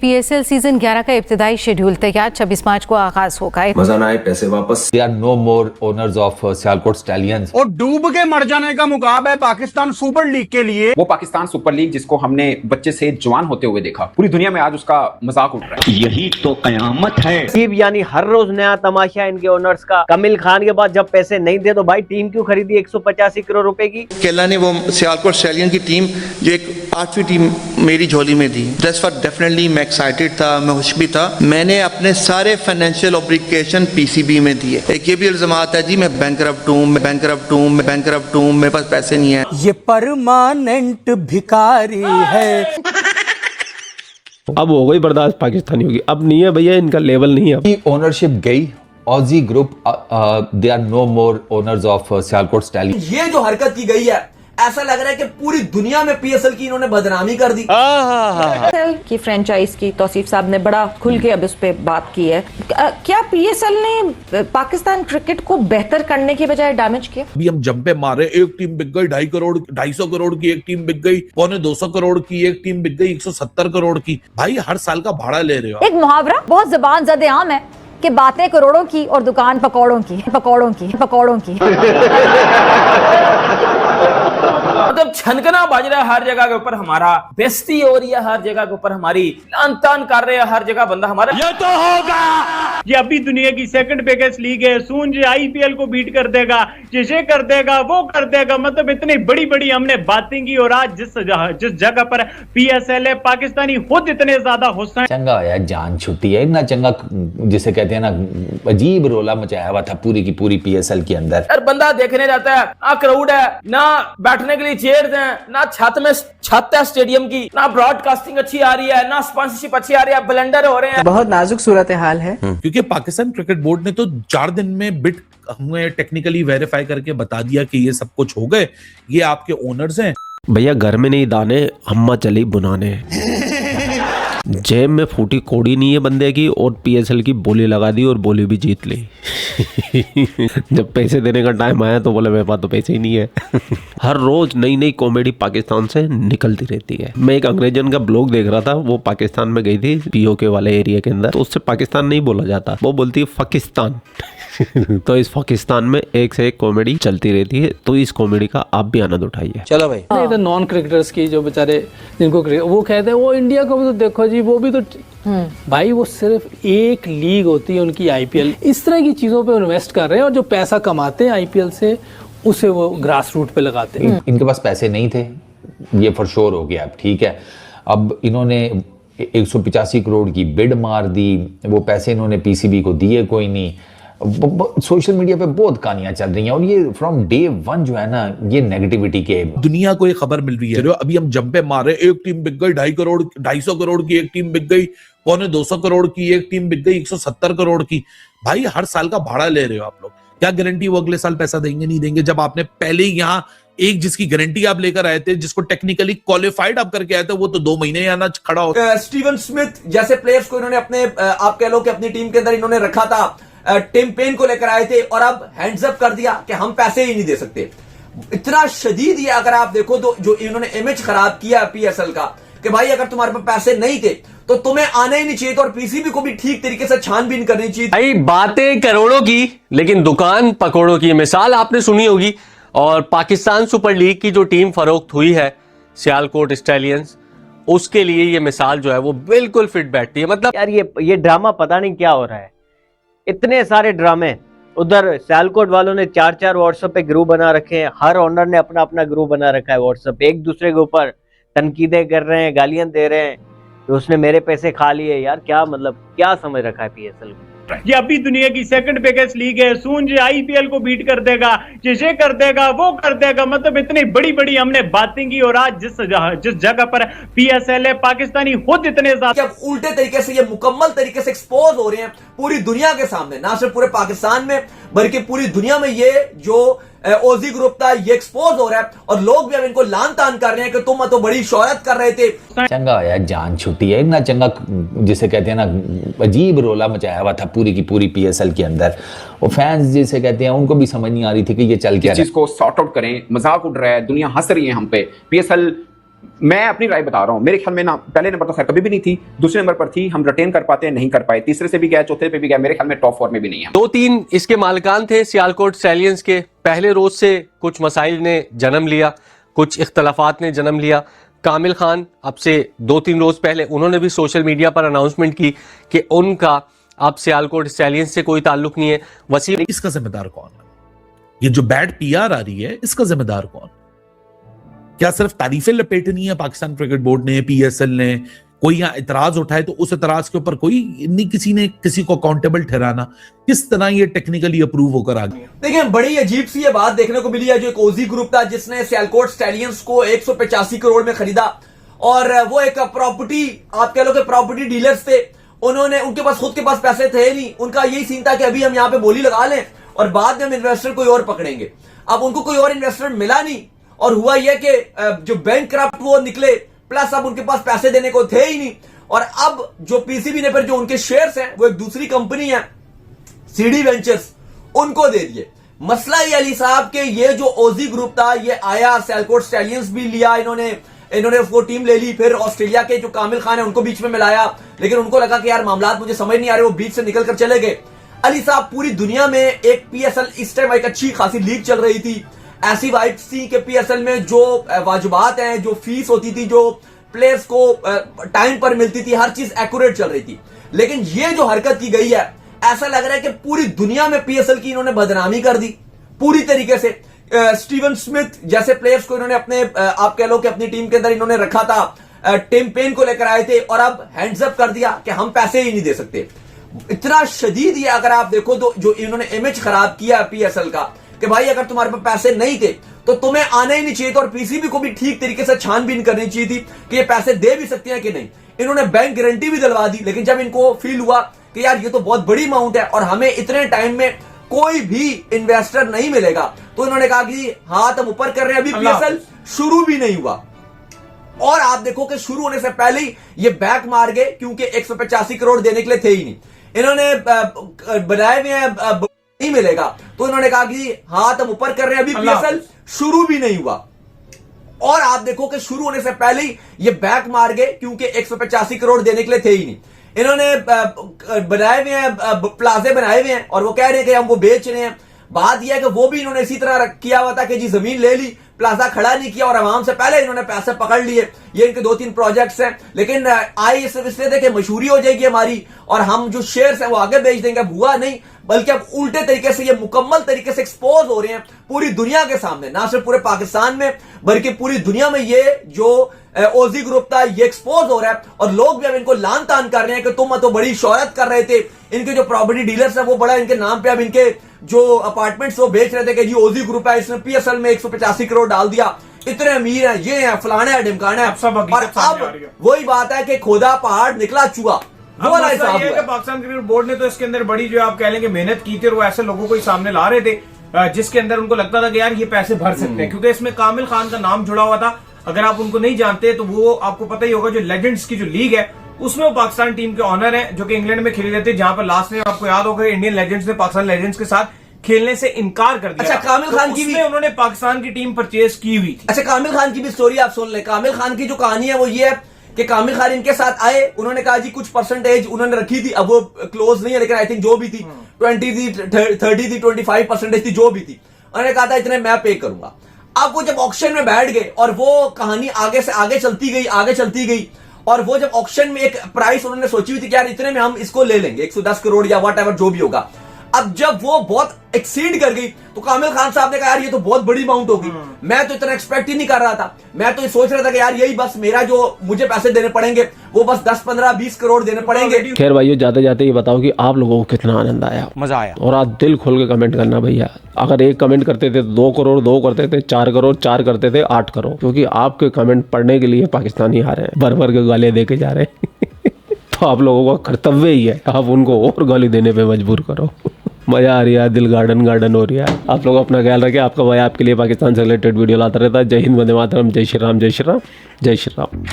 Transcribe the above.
PSL season 11 का इब्तिदाई schedule तैयार, 26 मार्च को आगाज होगा। मजा ना आए पैसे वापस। There are no more owners of Sialkot stallions. और डूब के मर जाने का मुकाबला है पाकिस्तान सुपर लीग के लिए। वो पाकिस्तान सुपर लीग जिसको हमने बच्चे से जवान होते हुए देखा, पूरी दुनिया में आज उसका मजाक उड़ रहा है। यही तो कयामत है। टीम यानी हर रोज नया तमाशा इनके ओनर्स का। कमिल खान के बाद जब पैसे नहीं दे तो भाई टीम क्यों खरीदी 185 करोड़ रुपए की। केला ने वो सियालकोट स्टैलियन की टीम जो एक 8वीं टीम मेरी झोली में दी। दैट्स व्हाट डेफिनेटली मैं एक्साइटेड था, मैं खुश भी था। मैंने अपने सारे फाइनेंशियल ऑब्लिगेशन पीसीबी में दिए। एक ये भी इल्जाम है जी मैं बैंकरप्ट हूं, मेरे पास पैसे नहीं है। ये परमानेंट भिखारी है। अब हो गई बर्दाश्त पाकिस्तानियों की, अब नहीं है भैया, इनका लेवल नहीं है। ओनरशिप गई Aussie group, they are no more owners of Sialkot Stallions. ये जो हरकत की गई है, ऐसा लग रहा है कि पूरी दुनिया में पीएसएल की इन्होंने बदनामी कर दी। पीएसएल की फ्रेंचाइज की तौसीफ साहब ने बड़ा खुल के अब इस पे बात की है। क्या पीएसएल ने पाकिस्तान क्रिकेट को बेहतर करने की बजाय डैमेज किया? अभी हम जंपे मारे, एक टीम बिक गई 250 करोड़ की, एक टीम बिक गई 250 करोड़ की, एक टीम बिक गई 170 करोड़ की। भाई हर साल का भाड़ा ले रहे हो। एक मुहावरा बहुत जुबान ज़दे आम है कि बातें करोड़ों की और दुकान पकौड़ों की। मतलब छनकना बज रहा है हर जगह के ऊपर, हमारा बेइज्जती हो रही है हर जगह के ऊपर, हमारी लान-तान कर रहे हैं हर जगह बंदा हमारा। ये तो होगा। ये अभी दुनिया की सेकंड बिगेस्ट लीग है। सून जी आईपीएल को बीट कर देगा, जिसे कर देगा वो कर देगा। मतलब इतनी बड़ी बड़ी हमने बातें की और आज जिस जगह पर पीएसएल है, पाकिस्तानी खुद इतने ज्यादा गुस्सा है। चंगा होया जान छुट्टी है ना, चंगा जिसे कहते हैं ना, अजीब रोला मचाया हुआ था पूरी की पूरी पीएसएल के अंदर। हर बंदा देखने जाता है, ना क्राउड है, ना बैठने के लिए चेयर्स हैं, ना छत है स्टेडियम की, ना ब्रॉडकास्टिंग अच्छी आ रही है, ना स्पॉन्सरशिप अच्छी आ रही है, ब्लेंडर हो रहे हैं। बहुत नाजुक सूरत हाल है। क्योंकि पाकिस्तान क्रिकेट बोर्ड ने तो 4 दिन में बिट हमें टेक्निकली वेरीफाई करके बता दिया कि ये सब कुछ हो गए, ये आपके ओनर्स हैं। भैया घर में नहीं दाने, अम्मा चली बुनाने। जेब में फूटी कोड़ी नहीं है बंदे की, और पीएसएल की बोली लगा दी और बोली भी जीत ली। जब पैसे देने का टाइम आया तो बोले मेरे पास तो पैसे ही नहीं है। हर रोज नई नई कॉमेडी पाकिस्तान से निकलती रहती है। मैं एक अंग्रेजन का ब्लॉग देख रहा था, वो पाकिस्तान में गई थी पीओके वाले एरिया के अंदर, तो उससे पाकिस्तान नहीं बोला जाता, वो बोलती है पाकिस्तान। तो इस पाकिस्तान में एक से एक कॉमेडी चलती रहती है, तो इस कॉमेडी का आप भी आनंद उठाइए। चलो भाई। नहीं तो नॉन क्रिकेटर्स की जो बेचारे जिनको वो कहते हैं वो इंडिया को भी तो देखो जी, वो भी तो भाई वो सिर्फ एक लीग होती है उनकी आईपीएल। इस तरह की चीजों पे इन्वेस्ट कर रहे हैं और जो पैसा कमाते हैं आईपीएल से उसे वो ग्रास रूट पे लगाते हैं। इनके पास पैसे नहीं थे, ये फॉर श्योर हो गया। अब ठीक है, अब इन्होंने 185 करोड़ की बिड मार दी, वो पैसे इन्होंने पीसीबी को दिए कोई नहीं। सोशल मीडिया पे बहुत कहानियां चल रही हैं और ये फ्रॉम डे 1 जो है ना, ये नेगेटिविटी के दुनिया को एक खबर मिल रही है। अभी हम जंपे मारे, एक टीम बिक गई 250 करोड़ की, एक टीम बिक गई 250 करोड़ की, एक टीम बिक गई 170 करोड़ की। भाई हर साल का भाड़ा ले रहे हो आप लोग, क्या गारंटी वो अगले साल पैसा देंगे नहीं देंगे? जब आपने पहले ही यहाँ एक जिसकी गारंटी आप लेकर आए थे, जिसको टेक्निकली क्वालिफाइड आप करके आए थे, वो तो 2 महीने यहाँ ना खड़ा हो। स्टीवन स्मिथ जैसे प्लेयर्स को इन्होंने अपने आप कह लो कि अपनी टीम के अंदर इन्होंने रखा था, टिम पेन को लेकर आए थे और अब हैंड्स अप कर दिया कि हम पैसे ही नहीं दे सकते। इतना शदीद ये अगर आप देखो तो जो इन्होंने इमेज खराब किया पीएसएल का, कि भाई अगर तुम्हारे पास पैसे नहीं थे तो तुम्हें आना ही नहीं चाहिए था और पीसीबी को भी ठीक तरीके से छानबीन करनी चाहिए। भाई बातें करोड़ों की लेकिन दुकान पकौड़ों की मिसाल आपने सुनी होगी, और पाकिस्तान सुपर लीग की जो टीम फरोख्त हुई है सियालकोट स्टैलियंस, उसके लिए ये मिसाल जो है वो बिल्कुल फिट बैठती है। मतलब यार ये ड्रामा पता नहीं क्या हो रहा है, इतने सारे ड्रामे। उधर सियालकोट वालों ने 4 व्हाट्सएप पे ग्रुप बना रखे हैं, हर ओनर ने अपना अपना ग्रुप बना रखा है व्हाट्सएप, एक दूसरे के ऊपर तनकीदें कर रहे हैं, गालियां दे रहे हैं कि उसने मेरे पैसे खा लिए। यार क्या मतलब, क्या समझ रखा है पीएसएल को? ये अभी दुनिया की सेकंड बिगेस्ट लीग है। सून जी आईपीएल को बीट कर देगा, जिसे कर देगा वो कर देगा। मतलब इतनी बड़ी बड़ी हमने बातें की और आज जिस जगह पर पीएसएल है, पाकिस्तानी खुद इतने ज्यादा अब उल्टे तरीके से ये मुकम्मल तरीके से एक्सपोज हो रहे हैं पूरी दुनिया के सामने, ना सिर्फ पूरे पाकिस्तान में बल्कि पूरी दुनिया में। ये जो ओजी ग्रुप था ये एक्सपोज हो रहा है और लोग भी अब इनको लान तान कर रहे हैं कि तुम तो बड़ी शोहरत कर रहे थे। चंगा होया जान छुट्टी है ना, चंगा जिसे कहते हैं ना, अजीब रोला मचाया हुआ था पूरी की पूरी पीएसएल के अंदर। वो फैंस जिसे कहते हैं उनको भी समझ नहीं आ रही थी कि ये चल क्या रहा है। इस चीज को सॉर्ट आउट करें, मजाक उड़ रहा है, दुनिया हंस रही है हम पे। पीएसएल मैं अपनी राय बता रहा हूं, मेरे ख्याल में ना पहले नंबर तो खैर कभी भी नहीं थी, दूसरे नंबर पर थी, हम रिटेन कर पाते नहीं कर पाए, तीसरे से भी गया, चौथे पे भी गया, मेरे ख्याल में टॉप 4 में भी नहीं है। 2-3 इसके मालिकान थे सियालकोट स्टैलियंस के। पहले रोज से कुछ मसाइल ने जन्म लिया, कुछ इख्तलाफात ने जन्म लिया। कामिल खान अब से 2-3 रोज पहले उन्होंने भी सोशल मीडिया पर अनाउंसमेंट की कि उनका अब सियालकोट स्टैलियंस से कोई ताल्लुक नहीं है। वसीम, इसका जिम्मेदार कौन है? ये जो बैड पीआर आ रही है, इसका जिम्मेदार कौन? क्या सिर्फ तारीफें लपेटनी है पाकिस्तान क्रिकेट बोर्ड ने, पीएसएल ने? कोई यहाँ इतराज उठाए तो उस इतराज के ऊपर कोई नहीं, किसी ने किसी को अकाउंटेबल ठहराना? किस तरह ये टेक्निकली अप्रूव होकर आ गया? देखिए, बड़ी अजीब सी ये बात देखने को मिली है। जो एक ओजी ग्रुप था जिसने सियालकोट स्टैलियंस को 185 करोड़ में खरीदा, और वो एक प्रॉपर्टी, आप कह लो कि प्रॉपर्टी डीलर्स थे, उन्होंने, उनके पास खुद के पास पैसे थे नहीं, उनका यही सीन था कि अभी हम यहाँ पे बोली लगा लें और बाद में हम इन्वेस्टर कोई और पकड़ेंगे। अब उनको कोई और इन्वेस्टर मिला नहीं, और हुआ यह कि जो बैंक करप्ट वो निकले, प्लस अब उनके पास पैसे देने को थे ही नहीं, और अब जो पीसीबी ने फिर जो उनके शेयर्स हैं वो एक दूसरी कंपनी है सीडी वेंचर्स, उनको दे दिए। मसला ये अली साहब के ये जो ओजी ग्रुप था ये आया, सियालकोट स्टैलियंस भी लिया इन्होंने वो टीम ले ली, फिर ऑस्ट्रेलिया के जो कामिल खान है उनको बीच में मिलाया, लेकिन उनको लगा कि यार मामला मुझे समझ नहीं आ रहे, वो बीच से निकल कर चले गए। अली साहब, पूरी दुनिया में एक पीएसएल इस टाइम एक अच्छी खासी लीग चल रही थी, ऐसी वाइब्स थी कि पीएसएल में जो वाजिबात हैं, जो फीस होती थी, जो प्लेयर्स को टाइम पर मिलती थी, हर चीज एक्यूरेट चल रही थी। लेकिन ये जो हरकत की गई है, ऐसा लग रहा है कि पूरी दुनिया में पीएसएल की इन्होंने बदनामी कर दी पूरी तरीके से। स्टीवन स्मिथ जैसे प्लेयर्स को इन्होंने अपने, आप कह लो कि अपनी टीम के अंदर इन्होंने रखा था, टिम पेन को लेकर आए थे, और अब हैंड्स अप कर दिया कि हम पैसे ही नहीं दे सकते। इतना शदीद ये अगर आप देखो तो जो इन्होंने इमेज खराब किया पीएसएल का, कि भाई अगर तुम्हारे पास पैसे नहीं थे तो तुम्हें आना ही नहीं चाहिए था, और पीसीबी को भी ठीक तरीके से छानबीन करनी चाहिए थी कि ये पैसे दे भी सकते हैं कि नहीं। इन्होंने बैंक गारंटी भी दिलवा दी, लेकिन जब इनको फील हुआ कि यार ये तो बहुत बड़ी अमाउंट है और हमें इतने टाइम में कोई भी इन्वेस्टर नहीं मिलेगा, तो इन्होंने कहा कि हाथ हम ऊपर कर रहे हैं, अभी पीएसएल शुरू भी नहीं हुआ। और आप देखो कि शुरू होने से पहले ही ये बैक मार गए, क्योंकि 185 करोड़ देने के लिए थे ही नहीं। इन्होंने बनाए हुए हैं नहीं मिलेगा, तो इन्होंने कहा कि हाथ हम ऊपर कर रहे हैं, अभी पीएसएल शुरू भी नहीं हुआ। और आप देखो कि शुरू होने से पहले ही ये बैक मार गए, क्योंकि 185 करोड़ देने के लिए थे ही नहीं। इन्होंने बनाए हुए हैं, प्लाजे बनाए हुए हैं, और वो कह रहे हैं कि हम वो बेच रहे हैं। बात यह है कि वो भी इन्होंने इसी तरह किया हुआ था कि जी जमीन ले ली, प्लाजा खड़ा नहीं किया, और आवाम से पहले इन्होंने पैसे पकड़ लिए। ये इनके 2-3 प्रोजेक्ट्स हैं, लेकिन आए सिर्फ इसलिए थे कि मशहूरी हो जाएगी हमारी और हम जो शेयर्स हैं वो आगे बेच देंगे। अब हुआ नहीं, बल्कि अब उल्टे तरीके से ये मुकम्मल तरीके से एक्सपोज हो रहे हैं पूरी दुनिया के सामने, ना सिर्फ पूरे पाकिस्तान में बल्कि पूरी दुनिया में। ये जो ओजी ग्रुप था ये एक्सपोज हो रहा है, और लोग भी अब इनको लान तान कर रहे हैं कि तुम तो बड़ी शोहरत कर रहे थे। इनके जो प्रॉपर्टी डीलर्स है वो बड़ा इनके नाम पे अब इनके जो अपार्टमेंट्स वो बेच रहे थे कि जी ओजी ग्रुप है, इसने पीएसएल में 185 करोड़ डाल दिया, इतने अमीर हैं, ये हैं, फलाने हैं, ढिमकाने हैं। और अब वही बात है कि खोदा पहाड़ निकला चूहा। पाकिस्तान क्रिकेट बोर्ड ने तो इसके अंदर बड़ी जो आप कह लेंगे मेहनत की थी, और वो ऐसे लोगों को सामने ला रहे थे जिसके अंदर उनको लगता था कि यार ये पैसे भर सकते हैं, क्योंकि इसमें कामिल खान का नाम जुड़ा हुआ था। अगर आप उनको नहीं जानते तो वो आपको पता ही होगा, जो लेजेंड्स की जो लीग है उसमें वो पाकिस्तान टीम के ऑनर है, जो कि इंग्लैंड में खेले रहते, जहां पर लास्ट में आपको याद होगा इंडियन लेजेंड्स ने पाकिस्तान लेजेंड्स के साथ खेलने से इनकार कर दिया। अच्छा, कामिल खान की भी उन्होंने पाकिस्तान की टीम परचेज की हुई थी। अच्छा, कामिल खान की भी स्टोरी आप सुन ले। कामिल खान की जो कहानी है वो ये है कि कामिल खान इनके साथ आए, उन्होंने कहा जी कुछ परसेंटेज उन्होंने रखी थी, अब वो क्लोज नहीं है, लेकिन आई थिंक जो भी थी 20 थी, 30 थी, 25% थी, जो भी थी, उन्होंने कहा था इतने मैं पे करूंगा। अब वो जब ऑक्शन में बैठ गए और वो कहानी आगे से आगे चलती गई, और वो जब ऑक्शन में एक प्राइस उन्होंने सोची हुई थी कि यार इतने में हम इसको ले लेंगे, 110 करोड़ या वट एवर जो भी होगा। अब जब वो बहुत एक्सीड कर गई तो कामिल खान साहब ने कहा यार ये तो बहुत बड़ी अमाउंट होगी, मैं तो इतना एक्सपेक्ट ही नहीं कर रहा था, मैं तो ये सोच रहा था कि यार यही बस मेरा जो मुझे पैसे देने पड़ेंगे वो बस 10, 15, 20 करोड़ देने पड़ेंगे। खैर भाइयों, जाते जाते ये बताओ कि आप लोगों को कितना आनंद आया, मजा आया, और आज दिल खोल के कमेंट करना भैया। अगर एक कमेंट करते थे 2 करोड़, 2 करते थे 4 करोड़, 4 करते थे 8 करोड़, क्योंकि आपके कमेंट पढ़ने के लिए पाकिस्तानी आ रहे हैं, भर भर के गालियां दे के जा रहे हैं। तो आप लोगों का कर्तव्य ही है, आप उनको और गाली देने पर मजबूर करो। मजा आ रही है, दिल गार्डन हो रहा है। आप लोग अपना ख्याल रखें। आपका भाई आपके लिए पाकिस्तान से रिलेटेड वीडियो लाता रहता है। जय हिंद, वंदे मातरम, जय श्री राम, जय श्री राम, जय श्री राम।